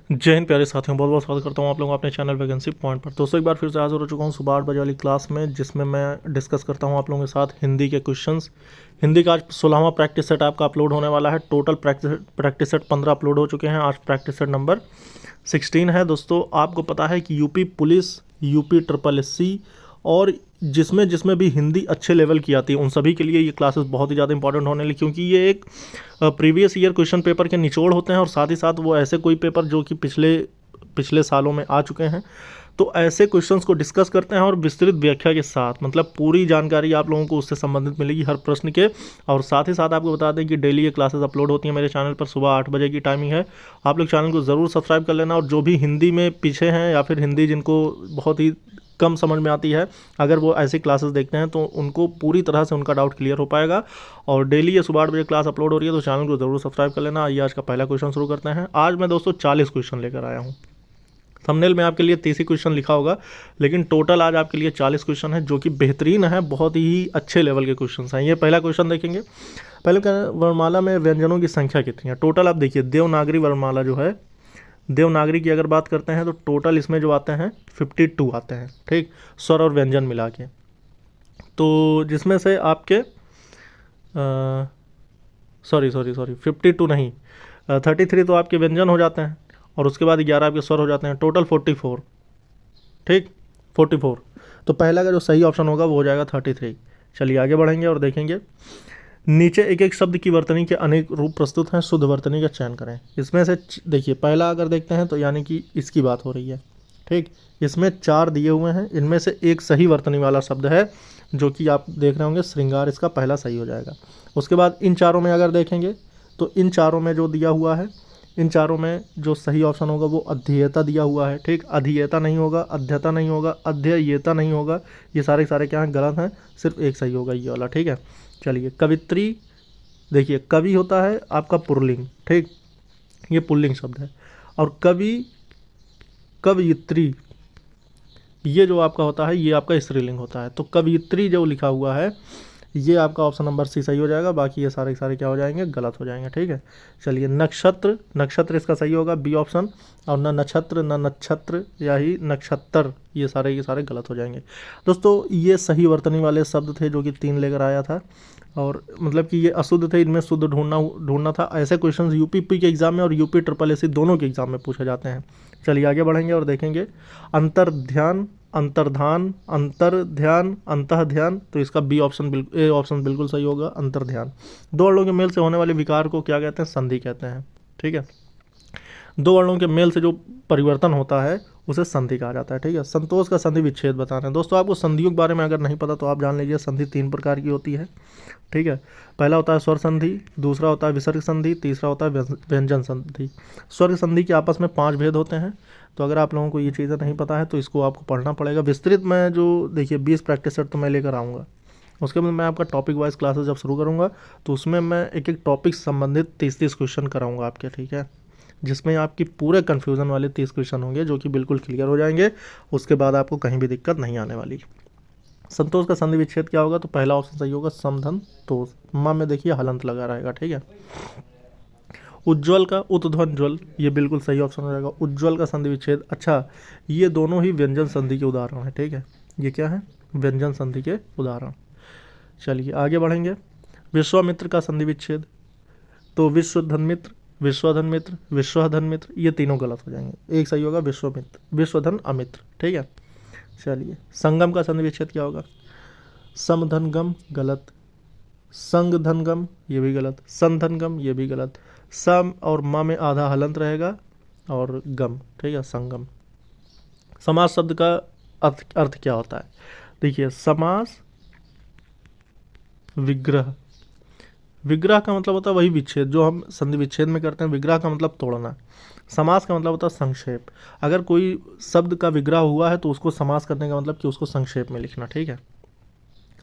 जय हिंद प्यारे साथियों, बहुत बहुत स्वागत करता हूं आप लोगों को अपने चैनल वैकेंसी पॉइंट पर। दोस्तों एक बार फिर से हाजिर हो चुका हूं सुबह 8 बजे वाली क्लास में, जिसमें मैं डिस्कस करता हूं आप लोगों के साथ हिंदी के क्वेश्चंस। हिंदी का आज 16वां प्रैक्टिस सेट आपका अपलोड होने वाला है। टोटल प्रैक्टिस सेट 15 अपलोड हो चुके हैं। आज प्रैक्टिस सेट नंबर 16 है। दोस्तों आपको पता है कि UP police, UP triple SC और जिसमें जिसमें भी हिंदी अच्छे लेवल की आती है उन सभी के लिए ये क्लासेस बहुत ही ज़्यादा इंपॉर्टेंट होने लगी, क्योंकि ये एक प्रीवियस ईयर क्वेश्चन पेपर के निचोड़ होते हैं और साथ ही साथ वो ऐसे कोई पेपर जो कि पिछले पिछले सालों में आ चुके हैं, तो ऐसे क्वेश्चंस को डिस्कस करते हैं और विस्तृत व्याख्या के साथ, मतलब पूरी जानकारी आप लोगों को उससे संबंधित मिलेगी हर प्रश्न के। और साथ ही साथ आपको बता दें कि डेली ये क्लासेस अपलोड होती हैं मेरे चैनल पर, सुबह 8 बजे की टाइमिंग है। आप लोग चैनल को ज़रूर सब्सक्राइब कर लेना, और जो भी हिंदी में पीछे हैं या फिर हिंदी जिनको बहुत ही कम समझ में आती है, अगर वो ऐसी क्लासेस देखते हैं तो उनको पूरी तरह से उनका डाउट क्लियर हो पाएगा। और डेली ये सुबह 8 बजे क्लास अपलोड हो रही है, तो चैनल को ज़रूर सब्सक्राइब कर लेना। आइए आज का पहला क्वेश्चन शुरू करते हैं। आज मैं दोस्तों 40 क्वेश्चन लेकर आया हूँ। थंबनेल में आपके लिए 30 ही क्वेश्चन लिखा होगा, लेकिन टोटल आज आपके लिए 40 क्वेश्चन है, जो कि बेहतरीन है, बहुत ही अच्छे लेवल के क्वेश्चन हैं। ये पहला क्वेश्चन देखेंगे। पहले वर्णमाला में व्यंजनों की संख्या कितनी है? टोटल आप देखिए, देवनागरी वर्णमाला जो है, देवनागरी की अगर बात करते हैं तो टोटल इसमें जो आते हैं 52 आते हैं, ठीक, स्वर और व्यंजन मिला के। तो जिसमें से आपके सॉरी सॉरी सॉरी 52 नहीं, 33 तो आपके व्यंजन हो जाते हैं, और उसके बाद 11 आपके स्वर हो जाते हैं, टोटल 44, ठीक, 44। तो पहला का जो सही ऑप्शन होगा वो हो जाएगा 33। चलिए आगे बढ़ेंगे और देखेंगे। नीचे एक एक शब्द की वर्तनी के अनेक रूप प्रस्तुत हैं, शुद्ध वर्तनी का चयन करें। इसमें से देखिए पहला अगर देखते हैं तो यानी कि इसकी बात हो रही है, ठीक। इसमें 4 दिए हुए हैं, इनमें से एक सही वर्तनी वाला शब्द है, जो कि आप देख रहे होंगे श्रृंगार, इसका पहला सही हो जाएगा। उसके बाद इन चारों में अगर देखेंगे तो इन चारों में जो दिया हुआ है, इन चारों में जो सही ऑप्शन होगा वो अध्येयता दिया हुआ है, ठीक। अधियता नहीं होगा, अध्यता नहीं होगा, अध्ययता नहीं होगा, ये सारे सारे क्या हैं, गलत हैं। सिर्फ एक सही होगा, ये वाला, ठीक है। चलिए कवित्री, देखिए कवि होता है आपका पुल्लिंग, ठीक, ये पुल्लिंग शब्द है। और कवि, कवयित्री, ये जो आपका होता है ये आपका स्त्रीलिंग होता है। तो कवयित्री जो लिखा हुआ है ये आपका ऑप्शन नंबर सी सही हो जाएगा, बाकी ये सारे सारे क्या हो जाएंगे, गलत हो जाएंगे, ठीक है। चलिए नक्षत्र, नक्षत्र इसका सही होगा, बी ऑप्शन। और न नक्षत्र, न नक्षत्र, या ही नक्षत्र, ये सारे गलत हो जाएंगे। दोस्तों ये सही वर्तनी वाले शब्द थे जो कि 3 लेकर आया था, और मतलब कि ये अशुद्ध थे, इनमें शुद्ध ढूंढना था। ऐसे क्वेश्चन यूपी के एग्ज़ाम में और यूपी ट्रिपल एससी दोनों के एग्ज़ाम में पूछे जाते हैं। चलिए आगे बढ़ेंगे और देखेंगे। अंतर ध्यान, अंतर्धान, अंतर ध्यान, अंतः ध्यान, तो इसका बी ऑप्शन ए ऑप्शन बिल्कुल सही होगा, अंतर ध्यान। दो वर्णों के मेल से होने वाले विकार को क्या कहते हैं? संधि कहते हैं, ठीक है। दो वर्णों के मेल से जो परिवर्तन होता है उसे संधि कहा जाता है, ठीक है। संतोष का संधि विच्छेद बताना है। दोस्तों आपको संधियों के बारे में अगर नहीं पता तो आप जान लीजिए, संधि 3 प्रकार की होती है, ठीक है। पहला होता है स्वर संधि, दूसरा होता है विसर्ग संधि, तीसरा होता है व्यंजन संधि। स्वर संधि के आपस में 5 भेद होते हैं। तो अगर आप लोगों को ये चीज़ें नहीं पता है तो इसको आपको पढ़ना पड़ेगा विस्तृत। मैं जो देखिए 20 प्रैक्टिस सेट तो मैं लेकर आऊँगा, उसके बाद मैं आपका टॉपिक वाइज क्लासेस जब शुरू करूँगा तो उसमें मैं एक एक टॉपिक संबंधित 30-30 क्वेश्चन कराऊँगा आपके, ठीक है, जिसमें आपकी पूरे कन्फ्यूज़न वाले 30 क्वेश्चन होंगे जो कि बिल्कुल क्लियर हो जाएंगे। उसके बाद आपको कहीं भी दिक्कत नहीं आने वाली। संतोष का संधि विच्छेद क्या होगा? तो पहला ऑप्शन सही होगा, समधन तोष। माँ में देखिए हलंत लगा रहेगा, ठीक है। उज्ज्वल का उत्ध्वन ज्वल, ये बिल्कुल सही ऑप्शन हो जाएगा। उज्ज्वल का संधि विच्छेद, अच्छा ये दोनों ही व्यंजन संधि के उदाहरण हैं, ठीक है। ये क्या है? व्यंजन संधि के उदाहरण। चलिए आगे बढ़ेंगे। विश्वामित्र का संधि विच्छेद, तो विश्वधन मित्र, विश्वधन मित्र, विश्वधन मित्र, ये तीनों गलत हो जाएंगे। एक सही होगा विश्वमित्र, विश्वधन अमित्र, ठीक है। चलिए संगम का संधि विच्छेद क्या होगा? समधनगम, गलत। संग धनगम, ये भी गलत। संधनगम, ये भी गलत। सम और मा में आधा हलंत रहेगा और गम, ठीक है, संगम। समास शब्द का अर्थ क्या होता है? देखिए समास विग्रह, विग्रह का मतलब होता है वही विच्छेद जो हम संधि विच्छेद में करते हैं। विग्रह का मतलब तोड़ना। समास का मतलब होता है संक्षेप। अगर कोई शब्द का विग्रह हुआ है तो उसको समास करने का मतलब कि उसको संक्षेप में लिखना, ठीक है।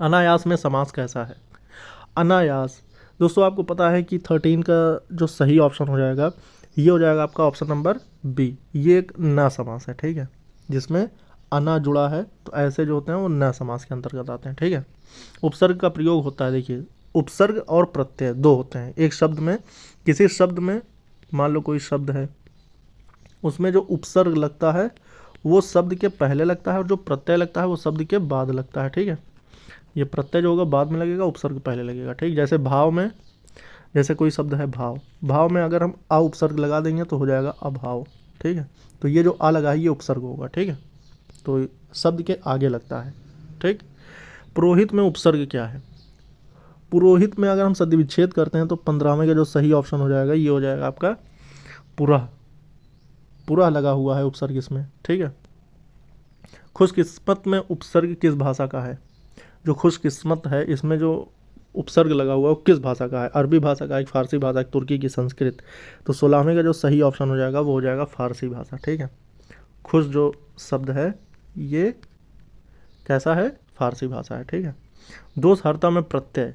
अनायास में समास कैसा है? अनायास, दोस्तों आपको पता है कि 13 का जो सही ऑप्शन हो जाएगा ये हो जाएगा आपका ऑप्शन नंबर बी। ये एक न समास है, ठीक है, जिसमें अना जुड़ा है, तो ऐसे जो होते हैं वो न समास के अंतर्गत आते हैं, ठीक है। उपसर्ग का प्रयोग होता है, देखिए उपसर्ग और प्रत्यय दो होते हैं एक शब्द में। किसी शब्द में मान लो कोई शब्द है, उसमें जो उपसर्ग लगता है वो शब्द के पहले लगता है और जो प्रत्यय लगता है वो शब्द के बाद लगता है। ठीक है, ये प्रत्यय जो होगा बाद में लगेगा, उपसर्ग पहले लगेगा। ठीक, जैसे भाव में, जैसे कोई शब्द है भाव, भाव में अगर हम आ उपसर्ग लगा देंगे तो हो जाएगा अभाव। ठीक है, तो ये जो आ लगा है ये उपसर्ग होगा। ठीक है, तो शब्द के आगे लगता है। ठीक, पुरोहित में उपसर्ग क्या है? पुरोहित में अगर हम सदी विच्छेद करते हैं तो 15वें का जो सही ऑप्शन हो जाएगा ये हो जाएगा आपका पुरः। पुरः लगा हुआ है उपसर्ग इसमें। ठीक है, खुशकिस्मत में उपसर्ग किस भाषा का है? जो खुशकिस्मत है इसमें जो उपसर्ग लगा हुआ है वो किस भाषा का है? अरबी भाषा का, एक फारसी भाषा, एक तुर्की की, संस्कृत। तो 16वें का जो सही ऑप्शन हो जाएगा वो हो जाएगा फारसी भाषा। ठीक है, खुश जो शब्द है ये कैसा है? फारसी भाषा है। ठीक है, दोष हर्ता में प्रत्यय,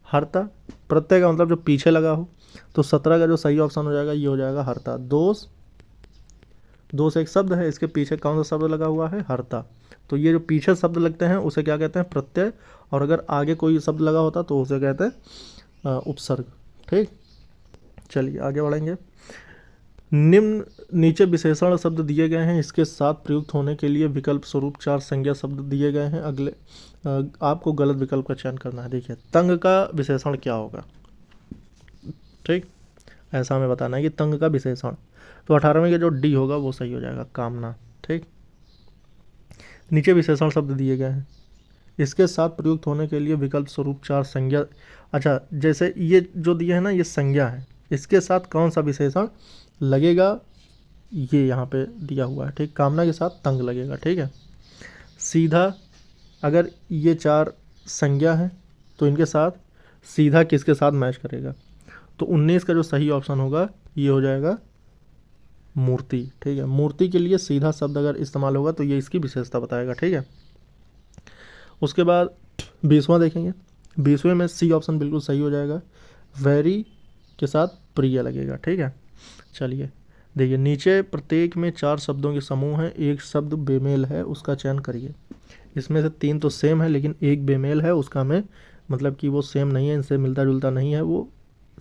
हर्ता प्रत्यय का मतलब जो पीछे लगा हो, तो 17 का जो सही ऑप्शन हो जाएगा ये हो जाएगा हर्ता। दोष, दोष एक शब्द है, इसके पीछे कौन सा शब्द लगा हुआ है? हर्ता। तो ये जो पीछे शब्द लगते हैं उसे क्या कहते हैं? प्रत्यय। और अगर आगे कोई शब्द लगा होता तो उसे कहते हैं उपसर्ग। ठीक, चलिए आगे बढ़ेंगे। निम्न नीचे विशेषण शब्द दिए गए हैं, इसके साथ प्रयुक्त होने के लिए विकल्प स्वरूप 4 संज्ञा शब्द दिए गए हैं। अगले आपको गलत विकल्प का चयन करना है। देखिए, तंग का विशेषण क्या होगा? ठीक, ऐसा हमें बताना है कि तंग का विशेषण, तो 18वें का जो डी होगा वो सही हो जाएगा, कामना। ठीक, नीचे विशेषण शब्द दिए गए हैं, इसके साथ प्रयुक्त होने के लिए विकल्प स्वरूप 4 संज्ञा। अच्छा, जैसे ये जो दिए है ना ये संज्ञा है, इसके साथ कौन सा विशेषण लगेगा ये यहाँ पे दिया हुआ है। ठीक, कामना के साथ तंग लगेगा। ठीक है, सीधा, अगर ये 4 संज्ञा है तो इनके साथ सीधा किसके साथ मैच करेगा? तो 19 का जो सही ऑप्शन होगा ये हो जाएगा मूर्ति। ठीक है, मूर्ति के लिए सीधा शब्द अगर इस्तेमाल होगा तो ये इसकी विशेषता बताएगा। ठीक है, उसके बाद 20वां देखेंगे। 20वें में सी ऑप्शन बिल्कुल सही हो जाएगा, वैरी के साथ प्रिय लगेगा। ठीक है, चलिए देखिए, नीचे प्रत्येक में 4 शब्दों के समूह हैं, एक शब्द बेमेल है उसका चयन करिए। इसमें से 3 तो सेम है लेकिन एक बेमेल है, उसका में मतलब कि वो सेम नहीं है, इनसे मिलता जुलता नहीं है। वो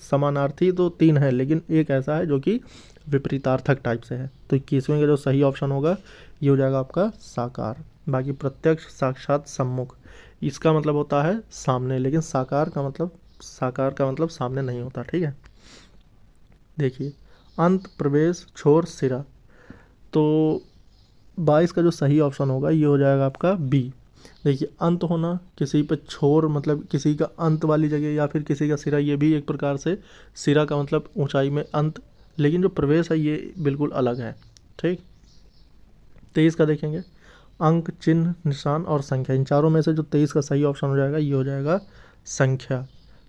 समानार्थी तो 3 है लेकिन एक ऐसा है जो कि विपरीतार्थक टाइप से है। तो 21वें का जो सही ऑप्शन होगा ये हो जाएगा आपका साकार। बाकी प्रत्यक्ष, साक्षात, सम्मुख, इसका मतलब होता है सामने, लेकिन साकार का मतलब सामने नहीं होता। ठीक है, देखिए, अंत, प्रवेश, छोर, सिरा, तो 22 का जो सही ऑप्शन होगा ये हो जाएगा आपका बी। देखिए, अंत होना, किसी पे छोर मतलब किसी का अंत वाली जगह, या फिर किसी का सिरा, ये भी एक प्रकार से सिरा का मतलब ऊंचाई में अंत, लेकिन जो प्रवेश है ये बिल्कुल अलग है। ठीक, 23 का देखेंगे, अंक, चिन्ह, निशान और संख्या, इन चारों में से जो 23 का सही ऑप्शन हो जाएगा ये हो जाएगा संख्या।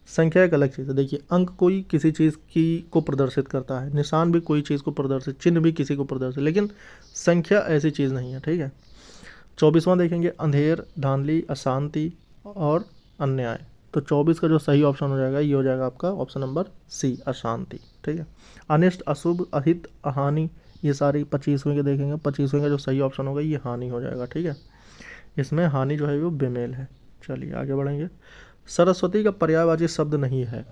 संख्या एक अलग चीज़ है। देखिए, अंक कोई किसी चीज़ की को प्रदर्शित करता है, निशान भी कोई चीज़ को प्रदर्शित, चिन्ह भी किसी को प्रदर्शित, लेकिन संख्या ऐसी चीज़ नहीं है। ठीक है, 24वां देखेंगे, अंधेर, धांधली, अशांति और अन्याय। तो 24 का जो सही ऑप्शन हो जाएगा ये हो जाएगा आपका ऑप्शन नंबर सी, अशांति। ठीक है, अनिष्ट, अशुभ, अहित, हानि, ये सारी 25वें के देखेंगे। 25वें का जो सही ऑप्शन होगा ये हानि हो जाएगा। ठीक है, इसमें हानि जो है वो बेमेल है। चलिए आगे बढ़ेंगे। सरस्वती का पर्यायवाची शब्द नहीं है।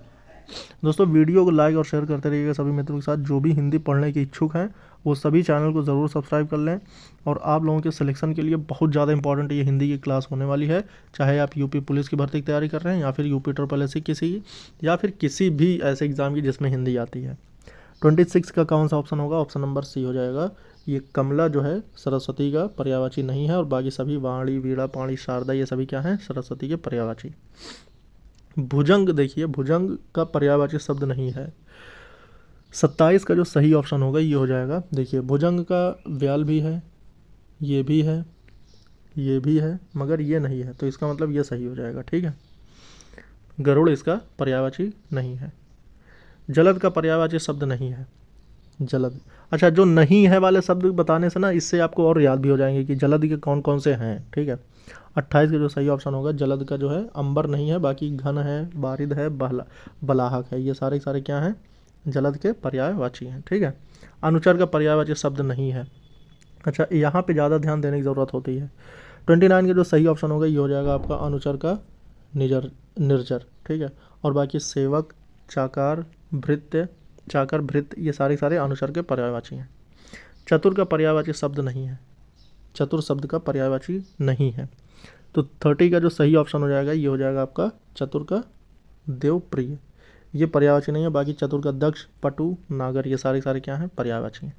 दोस्तों, वीडियो को लाइक और शेयर करते रहिएगा सभी मित्रों के साथ। जो भी हिंदी पढ़ने के इच्छुक हैं वो सभी चैनल को ज़रूर सब्सक्राइब कर लें। और आप लोगों के सिलेक्शन के लिए बहुत ज़्यादा इंपॉर्टेंट ये हिंदी की क्लास होने वाली है, चाहे आप यूपी पुलिस की भर्ती की तैयारी कर रहे हैं या फिर यूपी SSC किसी की, या फिर किसी भी ऐसे एग्ज़ाम की जिसमें हिंदी आती है। 26 का कौन सा ऑप्शन होगा? ऑप्शन नंबर सी हो जाएगा। ये कमला जो है सरस्वती का पर्यायवाची नहीं है, और बाकी सभी वाणी, वीणा, पाणी, शारदा ये सभी क्या हैं? सरस्वती के पर्यायवाची। भुजंग, देखिए, भुजंग का पर्यायवाची शब्द नहीं है। 27 का जो सही ऑप्शन होगा ये हो जाएगा। देखिए, भुजंग का व्याल भी है, ये भी है, ये भी है, मगर ये नहीं है, तो इसका मतलब ये सही हो जाएगा। ठीक है, गरुड़ इसका पर्यायवाची नहीं है। जलद का पर्यायवाची शब्द नहीं है, जलद। अच्छा, जो नहीं है वाले शब्द बताने से ना इससे आपको और याद भी हो जाएंगे कि जलद के कौन कौन से हैं। ठीक है, 28 का जो सही ऑप्शन होगा जलद का जो है अंबर नहीं है, बाकी घन है, बारिद है, बलाहक है, ये सारे सारे क्या हैं? जलद के पर्यायवाची हैं। ठीक है, अनुचर का पर्यायवाची शब्द नहीं है। अच्छा, यहाँ पे ज़्यादा ध्यान देने की ज़रूरत होती है। 29 का जो सही ऑप्शन होगा ये हो जाएगा आपका अनुचर का निर्जर। ठीक है, और बाकी सेवक, चाकर, भृत्य, चाकर, भृत्य, ये सारे अनुचर के पर्यायवाची हैं। चतुर का पर्यायवाची शब्द नहीं है, चतुर शब्द का पर्यायवाची नहीं है। तो 30 का जो सही ऑप्शन हो जाएगा ये हो जाएगा आपका चतुर का देवप्रिय, ये पर्यायवाची नहीं है। बाकी चतुर का दक्ष, पटु, नागर ये सारे क्या हैं, पर्यायवाची हैं।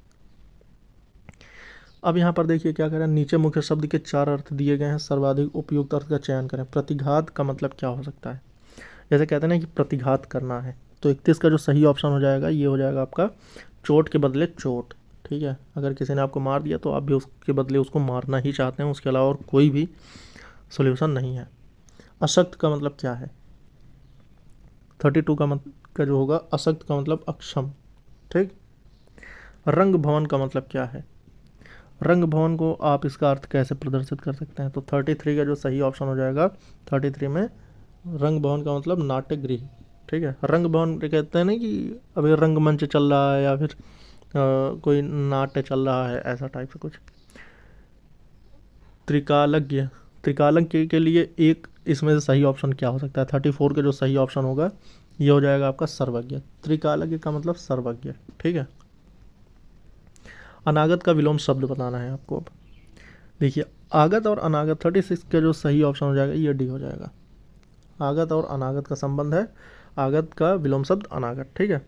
अब यहाँ पर देखिए क्या करें, नीचे मुख्य शब्द के 4 अर्थ दिए गए हैं, सर्वाधिक उपयुक्त अर्थ का चयन करें। प्रतिघात का मतलब क्या हो सकता है, जैसे कहते हैं ना कि प्रतिघात करना है, तो 31 का जो सही ऑप्शन हो जाएगा ये हो जाएगा आपका चोट के बदले चोट। ठीक है, अगर किसी ने आपको मार दिया तो आप भी उसके बदले उसको मारना ही चाहते हैं, उसके अलावा और कोई भी सोल्यूशन नहीं है। अशक्त का मतलब क्या है, 32 का जो होगा अशक्त का मतलब अक्षम। ठीक, रंग भवन का मतलब क्या है, रंग भवन को आप इसका अर्थ कैसे प्रदर्शित कर सकते हैं, तो 33 का जो सही ऑप्शन हो जाएगा 33 में रंग भवन का मतलब नाट्यगृह। ठीक है, रंग भवन कहते हैं ना कि अभी रंगमंच चल रहा है या फिर कोई नाट्य चल रहा है, ऐसा टाइप से कुछ। त्रिकालज्ञ, त्रिकालज्ञ के लिए एक इसमें से सही ऑप्शन क्या हो सकता है, 34 का जो सही ऑप्शन होगा ये हो जाएगा आपका सर्वज्ञ। त्रिकालज्ञ का मतलब सर्वज्ञ। ठीक है, अनागत का विलोम शब्द बताना है आपको। अब देखिए आगत और अनागत, 36 का जो सही ऑप्शन हो जाएगा ये डी हो जाएगा। आगत और अनागत का संबंध है, आगत का विलोम शब्द अनागत। ठीक है,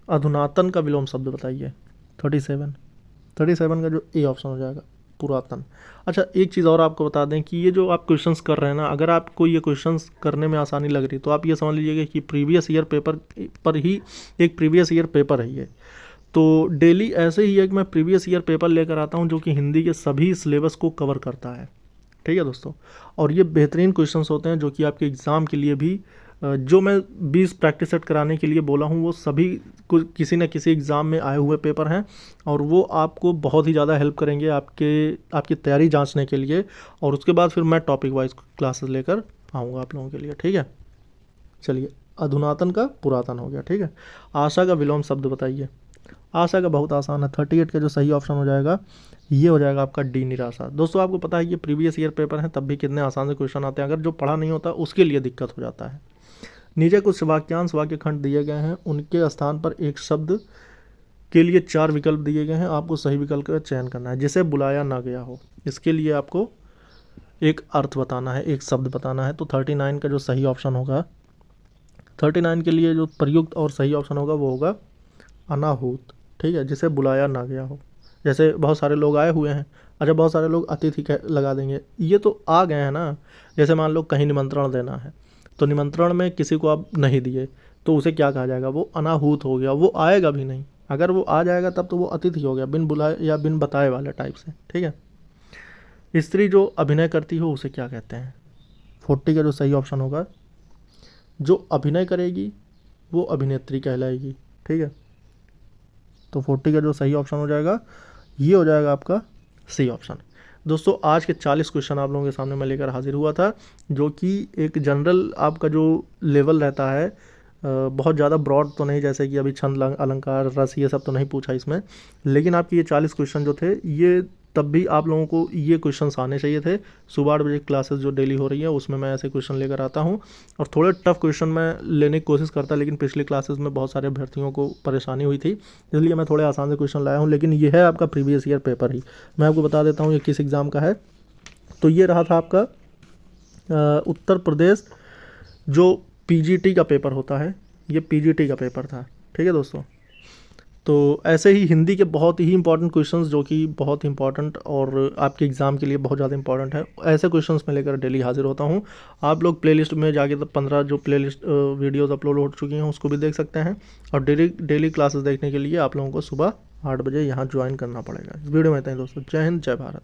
अधुनातन का विलोम शब्द बताइए, 37 का जो ए ऑप्शन हो जाएगा पुरातन। अच्छा एक चीज़ और आपको बता दें कि ये जो आप क्वेश्चंस कर रहे हैं ना, अगर आपको ये क्वेश्चंस करने में आसानी लग रही तो आप ये समझ लीजिएगा कि प्रीवियस ईयर पेपर पर ही एक प्रीवियस ईयर पेपर है ये। तो डेली ऐसे ही है कि मैं प्रीवियस ईयर पेपर लेकर आता हूँ जो कि हिंदी के सभी सिलेबस को कवर करता है। ठीक है दोस्तों, और ये बेहतरीन क्वेश्चंस होते हैं जो कि आपके एग्ज़ाम के लिए भी जो मैं 20 प्रैक्टिस सेट कराने के लिए बोला हूँ वो सभी किसी न किसी एग्ज़ाम में आए हुए पेपर हैं, और वो आपको बहुत ही ज़्यादा हेल्प करेंगे आपकी तैयारी जांचने के लिए। और उसके बाद फिर मैं टॉपिक वाइज क्लासेस लेकर आऊँगा आप लोगों के लिए। ठीक है, चलिए अधुनातन का पुरातन हो गया। ठीक है, आशा का विलोम शब्द बताइए। आशा का बहुत आसान है, 38 का जो सही ऑप्शन हो जाएगा ये हो जाएगा आपका डी निराशा। दोस्तों आपको पता है ये प्रीवियस ईयर पेपर हैं तब भी कितने आसान से क्वेश्चन आते हैं, अगर जो पढ़ा नहीं होता उसके लिए दिक्कत हो जाता है। नीचे कुछ वाक्यांश वाक्य खंड दिए गए हैं, उनके स्थान पर एक शब्द के लिए 4 विकल्प दिए गए हैं, आपको सही विकल्प का चयन करना है। जिसे बुलाया ना गया हो, इसके लिए आपको एक अर्थ बताना है, एक शब्द बताना है। तो 39 का जो सही ऑप्शन होगा, 39 के लिए जो प्रयुक्त और सही ऑप्शन होगा वो होगा अनाहूत। ठीक है, जिसे बुलाया ना गया हो, जैसे बहुत सारे लोग आए हुए हैं, अच्छा बहुत सारे लोग अतिथि लगा देंगे, ये तो आ गए हैं ना। जैसे मान लो कहीं निमंत्रण देना है तो निमंत्रण में किसी को आप नहीं दिए तो उसे क्या कहा जाएगा, वो अनाहूत हो गया, वो आएगा भी नहीं। अगर वो आ जाएगा तब तो वो अतिथि हो गया, बिन बुलाए या बिन बताए वाले टाइप से। ठीक है, स्त्री जो अभिनय करती हो उसे क्या कहते हैं, 40 का जो सही ऑप्शन होगा, जो अभिनय करेगी वो अभिनेत्री कहलाएगी। ठीक है, तो 40 का जो सही ऑप्शन हो जाएगा ये हो जाएगा आपका सी ऑप्शन। दोस्तों आज के 40 क्वेश्चन आप लोगों के सामने मैं लेकर हाजिर हुआ था, जो कि एक जनरल आपका जो लेवल रहता है, बहुत ज़्यादा ब्रॉड तो नहीं, जैसे कि अभी छंद अलंकार रस ये सब तो नहीं पूछा इसमें, लेकिन आपके ये 40 क्वेश्चन जो थे ये तब भी आप लोगों को ये क्वेश्चंस आने चाहिए थे। सुबह 8 बजे क्लासेस जो डेली हो रही है उसमें मैं ऐसे क्वेश्चन लेकर आता हूँ, और थोड़े टफ क्वेश्चन मैं लेने की कोशिश करता, लेकिन पिछली क्लासेस में बहुत सारे अभ्यर्थियों को परेशानी हुई थी, इसलिए मैं थोड़े आसान से क्वेश्चन लाया हूँ। लेकिन ये है आपका प्रीवियस ईयर पेपर ही, मैं आपको बता देता हूँ ये किस एग्ज़ाम का है। तो ये रहा था आपका उत्तर प्रदेश जो PGT का पेपर होता है, ये PGT का पेपर था। ठीक है दोस्तों, तो ऐसे ही हिंदी के बहुत ही इंपॉर्टेंट क्वेश्चंस जो कि बहुत इंपॉर्टेंट और आपके एग्ज़ाम के लिए बहुत ज़्यादा इंपॉर्टेंट है, ऐसे क्वेश्चंस मैं लेकर डेली हाजिर होता हूँ। आप लोग प्लेलिस्ट में जाके 15 जो प्लेलिस्ट वीडियोस अपलोड हो चुकी हैं उसको भी देख सकते हैं, और डेली क्लासेस देखने के लिए आप लोगों को सुबह 8 बजे यहाँ ज्वाइन करना पड़ेगा। इस वीडियो में इतना ही दोस्तों, जय हिंद जय भारत।